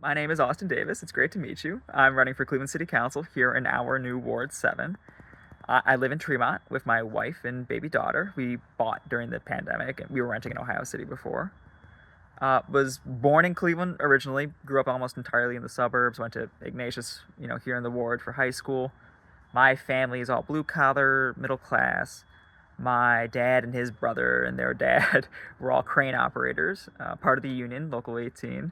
My name is Austin Davis. It's great to meet you. I'm running for Cleveland City Council here in our new Ward 7. I live in Tremont with my wife and baby daughter. We bought during the pandemic, and we were renting in Ohio City before. Was born in Cleveland originally, grew up almost entirely in the suburbs, went to Ignatius, here in the ward for high school. My family is all blue collar, middle class. My dad and his brother and their dad were all crane operators, part of the union, Local 18.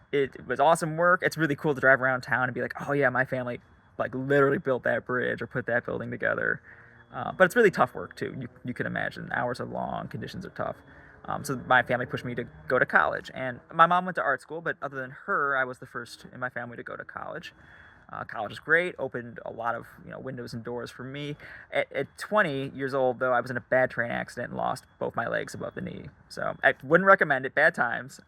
It was awesome work. It's really cool to drive around town and be like, oh yeah, my family like literally built that bridge or put that building together. But it's really tough work too. You can imagine. Hours are long, conditions are tough. So my family pushed me to go to college, and my mom went to art school, but other than her, I was the first in my family to go to college. College is great, opened a lot of windows and doors for me. At 20 years old, though, I was in a bad train accident and lost both my legs above the knee. So I wouldn't recommend it. Bad times.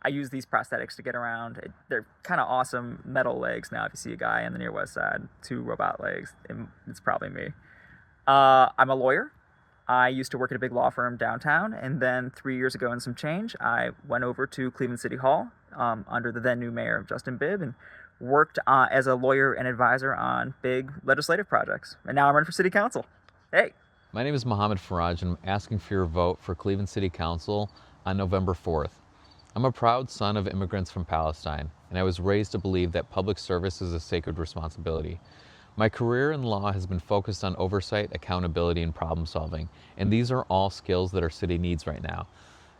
I use these prosthetics to get around. They're kind of awesome metal legs now. If you see a guy on the near west side, 2 robot legs, it's probably me. I'm a lawyer. I used to work at a big law firm downtown, and then 3 years ago and some change, I went over to Cleveland City Hall under the then new mayor, Justin Bibb, and worked as a lawyer and advisor on big legislative projects. And now I'm running for city council. Hey! My name is Mohammed Faraj, and I'm asking for your vote for Cleveland City Council on November 4th. I'm a proud son of immigrants from Palestine, and I was raised to believe that public service is a sacred responsibility. My career in law has been focused on oversight, accountability, and problem solving, and these are all skills that our city needs right now.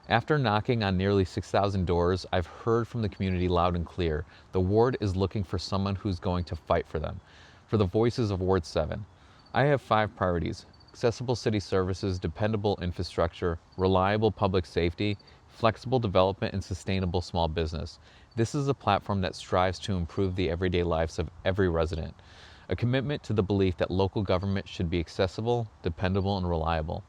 After knocking on nearly 6,000 doors, I've heard from the community loud and clear. The ward is looking for someone who's going to fight for them, for the voices of Ward 7. I have 5 priorities: accessible city services, dependable infrastructure, reliable public safety, flexible development, and sustainable small business. This is a platform that strives to improve the everyday lives of every resident. A commitment to the belief that local government should be accessible, dependable, and reliable.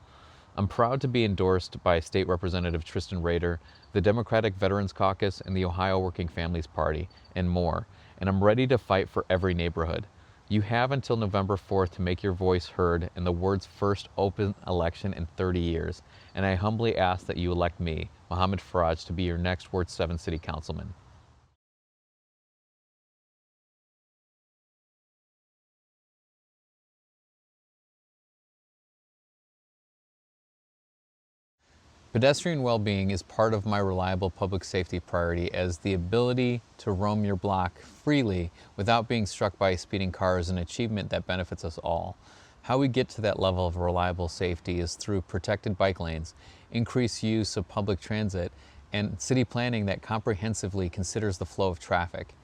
I'm proud to be endorsed by State Representative Tristan Rader, the Democratic Veterans Caucus, and the Ohio Working Families Party, and more, and I'm ready to fight for every neighborhood. You have until November 4th to make your voice heard in the ward's first open election in 30 years, and I humbly ask that you elect me, Mohammed Faraj, to be your next Ward 7 City Councilman. Pedestrian well-being is part of my reliable public safety priority, as the ability to roam your block freely without being struck by a speeding car is an achievement that benefits us all. How we get to that level of reliable safety is through protected bike lanes, increased use of public transit, and city planning that comprehensively considers the flow of traffic.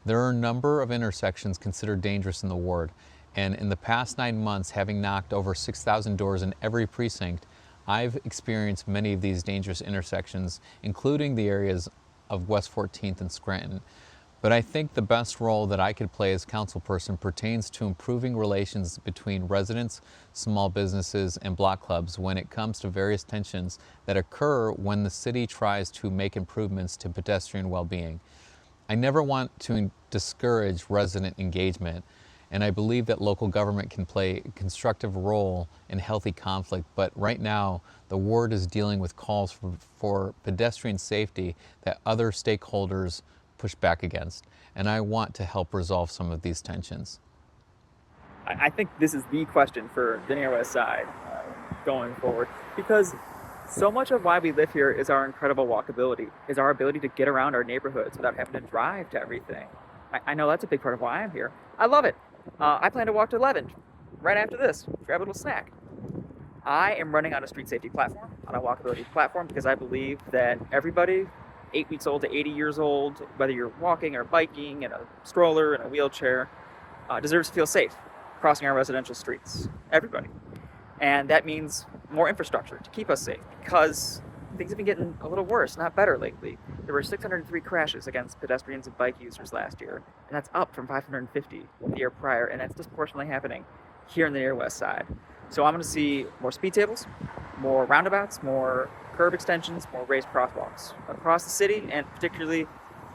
There are a number of intersections considered dangerous in the ward, and in the past 9 months, having knocked over 6,000 doors in every precinct, I've experienced many of these dangerous intersections, including the areas of West 14th and Scranton. But I think the best role that I could play as councilperson pertains to improving relations between residents, small businesses, and block clubs when it comes to various tensions that occur when the city tries to make improvements to pedestrian well-being. I never want to discourage resident engagement, and I believe that local government can play a constructive role in healthy conflict, but right now the ward is dealing with calls for pedestrian safety that other stakeholders push back against, and I want to help resolve some of these tensions. I think this is the question for the near west side going forward, because so much of why we live here is our incredible walkability, is our ability to get around our neighborhoods without having to drive to everything. I know that's a big part of why I'm here. I love it. I plan to walk to 11 right after this, grab a little snack. I am running on a street safety platform, on a walkability platform, because I believe that everybody, 8 weeks old to 80 years old, whether you're walking or biking, in a stroller, in a wheelchair, deserves to feel safe crossing our residential streets. Everybody. And that means more infrastructure to keep us safe, because things have been getting a little worse, not better lately. There were 603 crashes against pedestrians and bike users last year, and that's up from 550 the year prior, and that's disproportionately happening here in the near west side. So I'm going to see more speed tables, more roundabouts, more curb extensions, more raised crosswalks across the city, and particularly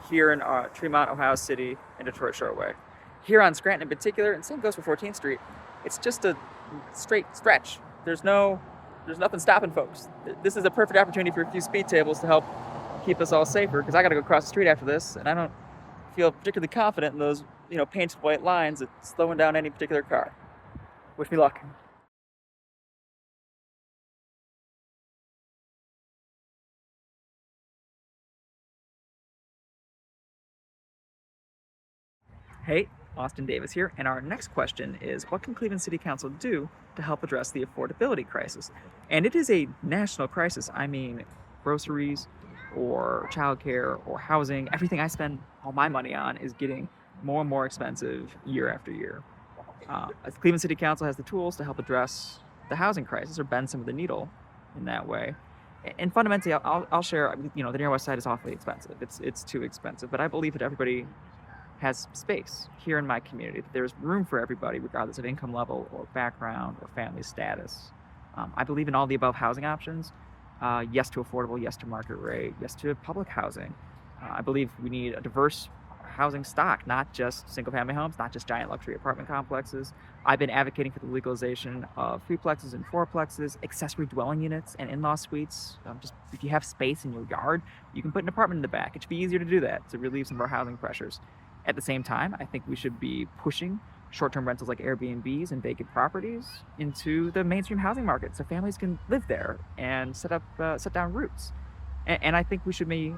here in Tremont, Ohio City, and Detroit Shoreway. Here on Scranton in particular, and same goes for 14th Street, it's just a straight stretch. There's nothing stopping folks. This is a perfect opportunity for a few speed tables to help keep us all safer, because I got to go across the street after this, and I don't feel particularly confident in those, painted white lines that's slowing down any particular car. Wish me luck. Hey, Austin Davis here, and our next question is, what can Cleveland City Council do to help address the affordability crisis? And it is a national crisis. I mean, groceries or childcare or housing, everything I spend all my money on is getting more and more expensive year after year. Cleveland City Council has the tools to help address the housing crisis or bend some of the needle in that way. And fundamentally, I'll share, the Near West Side is awfully expensive. It's too expensive, but I believe that everybody has space here in my community. There's room for everybody, regardless of income level or background or family status. I believe in all the above housing options. Yes to affordable, yes to market rate, yes to public housing. I believe we need a diverse housing stock, not just single family homes, not just giant luxury apartment complexes. I've been advocating for the legalization of threeplexes and fourplexes, accessory dwelling units, and in-law suites. Just if you have space in your yard, you can put an apartment in the back. It should be easier to do that to relieve some of our housing pressures. At the same time, I think we should be pushing short-term rentals like Airbnbs and vacant properties into the mainstream housing market so families can live there and set down roots. And I think we should be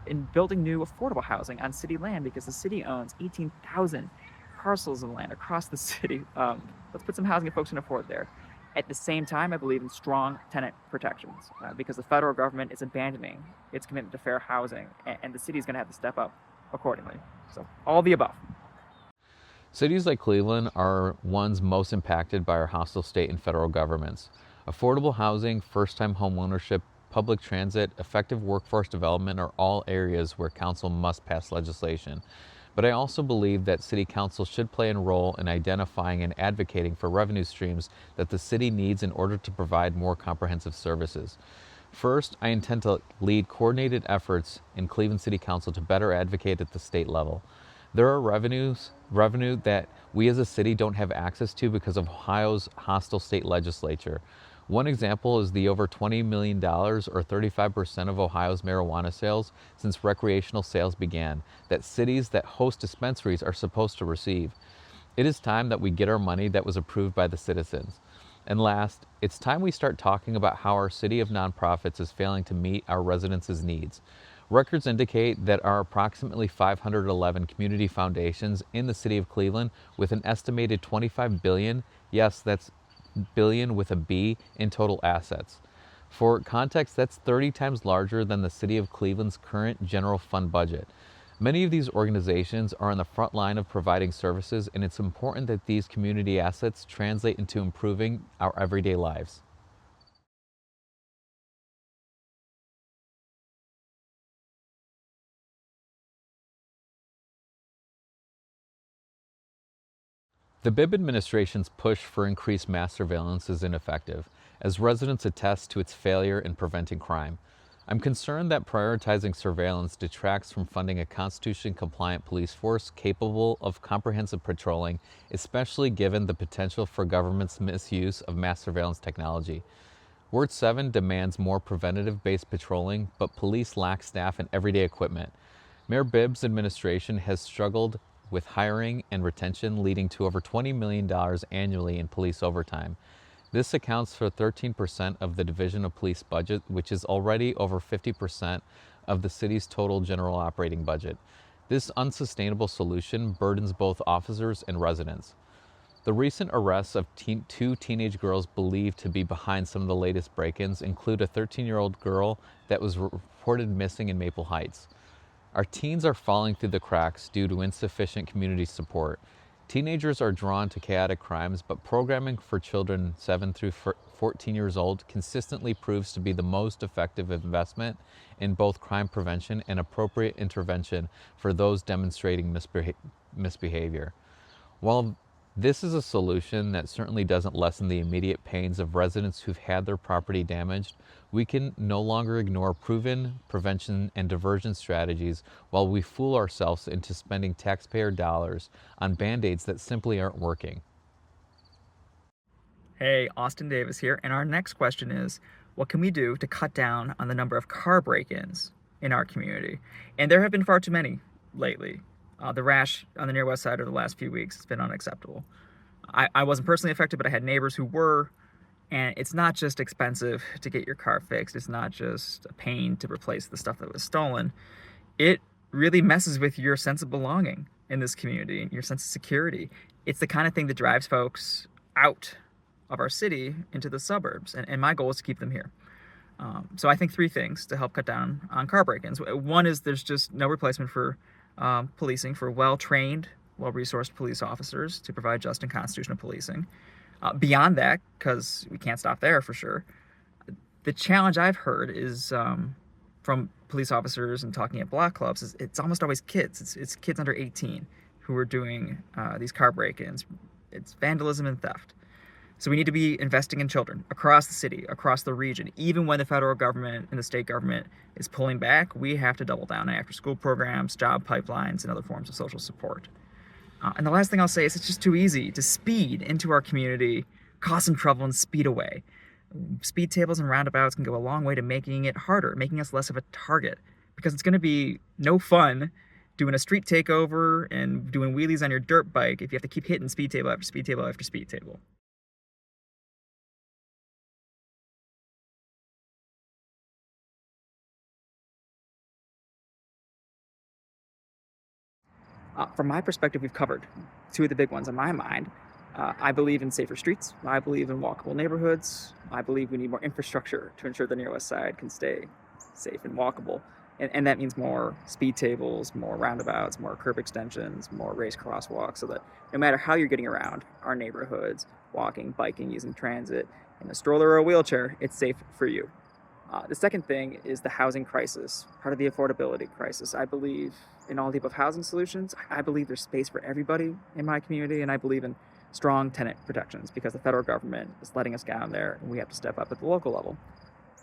in building new affordable housing on city land, because the city owns 18,000 parcels of land across the city. Let's put some housing that folks can afford there. At the same time, I believe in strong tenant protections, because the federal government is abandoning its commitment to fair housing, and the city is going to have to step up accordingly. So all the above. Cities like Cleveland are ones most impacted by our hostile state and federal governments. Affordable housing, first-time home ownership, public transit, effective workforce development are all areas where council must pass legislation. But I also believe that city council should play a role in identifying and advocating for revenue streams that the city needs in order to provide more comprehensive services. First, I intend to lead coordinated efforts in Cleveland City Council to better advocate at the state level. There are revenue that we as a city don't have access to because of Ohio's hostile state legislature. One example is the over $20 million, or 35% of Ohio's marijuana sales since recreational sales began, that cities that host dispensaries are supposed to receive. It is time that we get our money that was approved by the citizens. And last, it's time we start talking about how our city of nonprofits is failing to meet our residents' needs. Records indicate that our approximately 511 community foundations in the city of Cleveland, with an estimated $25 billion, yes, that's billion with a B, in total assets. For context, that's 30 times larger than the city of Cleveland's current general fund budget. Many of these organizations are on the front line of providing services, and it's important that these community assets translate into improving our everyday lives. The Bibb administration's push for increased mass surveillance is ineffective, as residents attest to its failure in preventing crime. I'm concerned that prioritizing surveillance detracts from funding a Constitution-compliant police force capable of comprehensive patrolling, especially given the potential for government's misuse of mass surveillance technology. Ward 7 demands more preventative-based patrolling, but police lack staff and everyday equipment. Mayor Bibb's administration has struggled with hiring and retention, leading to over $20 million annually in police overtime. This accounts for 13% of the Division of Police budget, which is already over 50% of the city's total general operating budget. This unsustainable solution burdens both officers and residents. The recent arrests of two teenage girls believed to be behind some of the latest break-ins include a 13-year-old girl that was reported missing in Maple Heights. Our teens are falling through the cracks due to insufficient community support. Teenagers are drawn to chaotic crimes, but programming for children 7 through 14 years old consistently proves to be the most effective investment in both crime prevention and appropriate intervention for those demonstrating misbehavior. While this is a solution that certainly doesn't lessen the immediate pains of residents who've had their property damaged, we can no longer ignore proven prevention and diversion strategies while we fool ourselves into spending taxpayer dollars on band-aids that simply aren't working. Hey, Austin Davis here, and our next question is, what can we do to cut down on the number of car break-ins in our community? And there have been far too many lately. The rash on the near west side over the last few weeks has been unacceptable. I wasn't personally affected, but I had neighbors who were, and it's not just expensive to get your car fixed. It's not just a pain to replace the stuff that was stolen. It really messes with your sense of belonging in this community, your sense of security. It's the kind of thing that drives folks out of our city into the suburbs, and my goal is to keep them here. So I think three things to help cut down on car break-ins. One is there's just no replacement for policing, for well-trained, well-resourced police officers to provide just and constitutional policing. Beyond that, because we can't stop there for sure, the challenge I've heard is from police officers and talking at block clubs is it's almost always kids. It's kids under 18 who are doing these car break-ins. It's vandalism and theft. So we need to be investing in children across the city, across the region. Even when the federal government and the state government is pulling back, we have to double down on after-school programs, job pipelines, and other forms of social support. And the last thing I'll say is it's just too easy to speed into our community, cause some trouble, and speed away. Speed tables and roundabouts can go a long way to making it harder, making us less of a target, because it's going to be no fun doing a street takeover and doing wheelies on your dirt bike if you have to keep hitting speed table after speed table after speed table. From my perspective, we've covered two of the big ones in my mind. I believe in safer streets. I believe in walkable neighborhoods. I believe we need more infrastructure to ensure the near west side can stay safe and walkable. And that means more speed tables, more roundabouts, more curb extensions, more raised crosswalks, so that no matter how you're getting around our neighborhoods, walking, biking, using transit, in a stroller or a wheelchair, it's safe for you. The second thing is the housing crisis, part of the affordability crisis. I believe in all the above housing solutions. I believe there's space for everybody in my community, and I believe in strong tenant protections because the federal government is letting us down there, and we have to step up at the local level.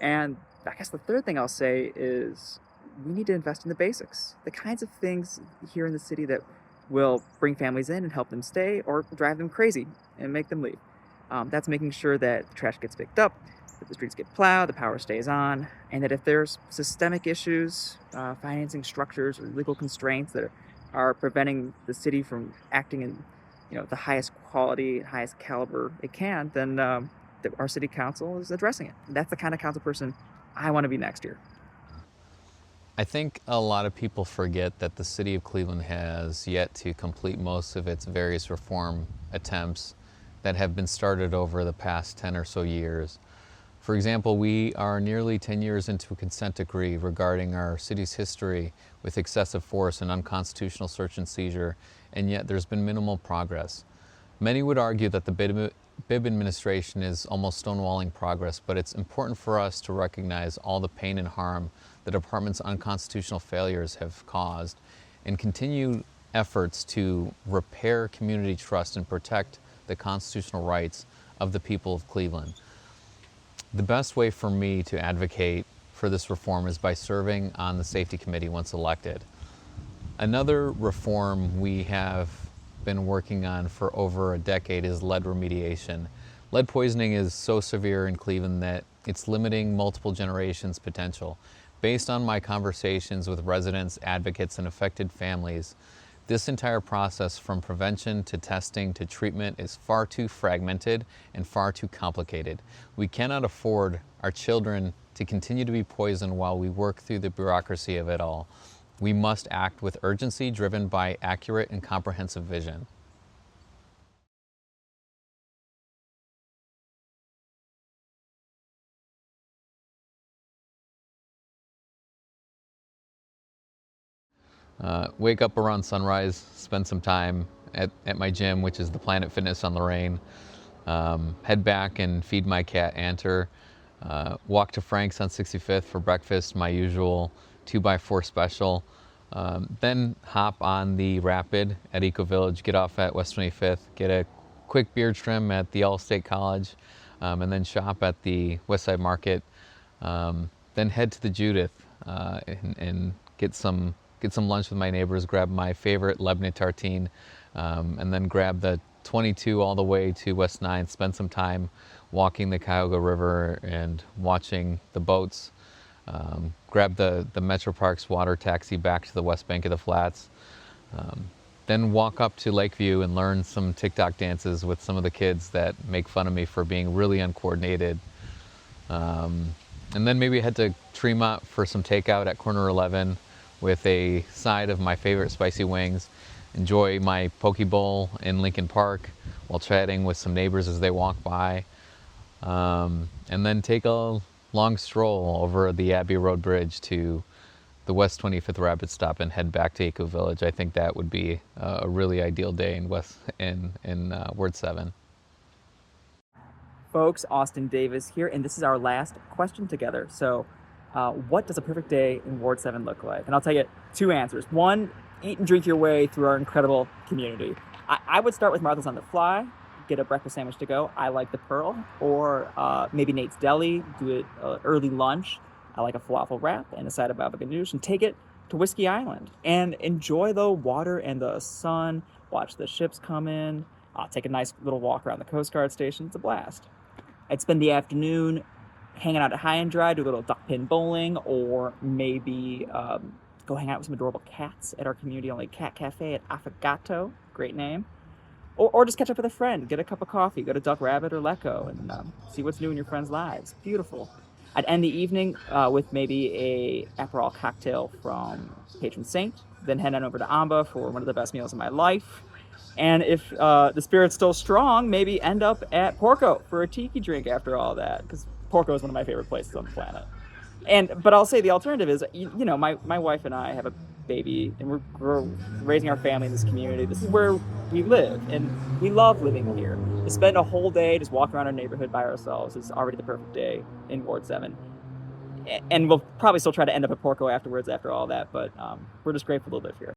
And I guess the third thing I'll say is we need to invest in the basics, the kinds of things here in the city that will bring families in and help them stay or drive them crazy and make them leave. That's making sure that the trash gets picked up, that the streets get plowed, the power stays on, and that if there's systemic issues, financing structures or legal constraints that are preventing the city from acting in the highest quality, highest caliber it can, then our city council is addressing it. That's the kind of council person I want to be next year. I think a lot of people forget that the city of Cleveland has yet to complete most of its various reform attempts that have been started over the past 10 or so years. For example, we are nearly 10 years into a consent decree regarding our city's history with excessive force and unconstitutional search and seizure, and yet there's been minimal progress. Many would argue that the Bibb administration is almost stonewalling progress, but it's important for us to recognize all the pain and harm the department's unconstitutional failures have caused and continue efforts to repair community trust and protect the constitutional rights of the people of Cleveland. The best way for me to advocate for this reform is by serving on the safety committee once elected. Another reform we have been working on for over a decade is lead remediation. Lead poisoning is so severe in Cleveland that it's limiting multiple generations' potential. Based on my conversations with residents, advocates, and affected families, this entire process from prevention to testing to treatment is far too fragmented and far too complicated. We cannot afford our children to continue to be poisoned while we work through the bureaucracy of it all. We must act with urgency, driven by accurate and comprehensive vision. Wake up around sunrise, spend some time at my gym, which is the Planet Fitness on Lorraine. Head back and feed my cat Anter. Walk to Frank's on 65th for breakfast, my usual 2x4 special. Then hop on the Rapid at Eco Village, get off at West 25th, get a quick beard trim at the All-State College, and then shop at the Westside Market. Then head to the Judith and get some lunch with my neighbors, grab my favorite Lebanon tartine, and then grab the 22 all the way to West 9th, spend some time walking the Cuyahoga River and watching the boats, grab the Metro Parks water taxi back to the west bank of the flats, Then walk up to Lakeview and learn some TikTok dances with some of the kids that make fun of me for being really uncoordinated. And then maybe head to Tremont for some takeout at Corner 11 with a side of my favorite spicy wings. Enjoy my poke bowl in Lincoln Park while chatting with some neighbors as they walk by. And then take a long stroll over the Abbey Road Bridge to the West 25th Rapid Stop and head back to Eco Village. I think that would be a really ideal day in Ward 7. Folks, Austin Davis here, and this is our last question together. So, what does a perfect day in Ward 7 look like? And I'll tell you two answers. One, eat and drink your way through our incredible community. I would start with Martha's on the Fly, get a breakfast sandwich to go. I like the Pearl, or maybe Nate's Deli, do it early lunch. I like a falafel wrap and a side of baba ganoush, and take it to Whiskey Island and enjoy the water and the sun, watch the ships come in, take a nice little walk around the Coast Guard station. It's a blast. I'd spend the afternoon hanging out at High and Dry, do a little duck pin bowling, or maybe go hang out with some adorable cats at our community-only cat cafe at Affogato, great name. Or just catch up with a friend, get a cup of coffee, go to Duck Rabbit or Lecco, and see what's new in your friends' lives. Beautiful. I'd end the evening with maybe a Aperol cocktail from Patron Saint, then head on over to Amba for one of the best meals of my life. And if the spirit's still strong, maybe end up at Porco for a tiki drink after all that, because Porco is one of my favorite places on the planet. But I'll say the alternative is, my wife and I have a baby, and we're raising our family in this community. This is where we live, and we love living here. To spend a whole day just walking around our neighborhood by ourselves is already the perfect day in Ward 7. And we'll probably still try to end up at Porco afterwards after all that, but we're just grateful to live here.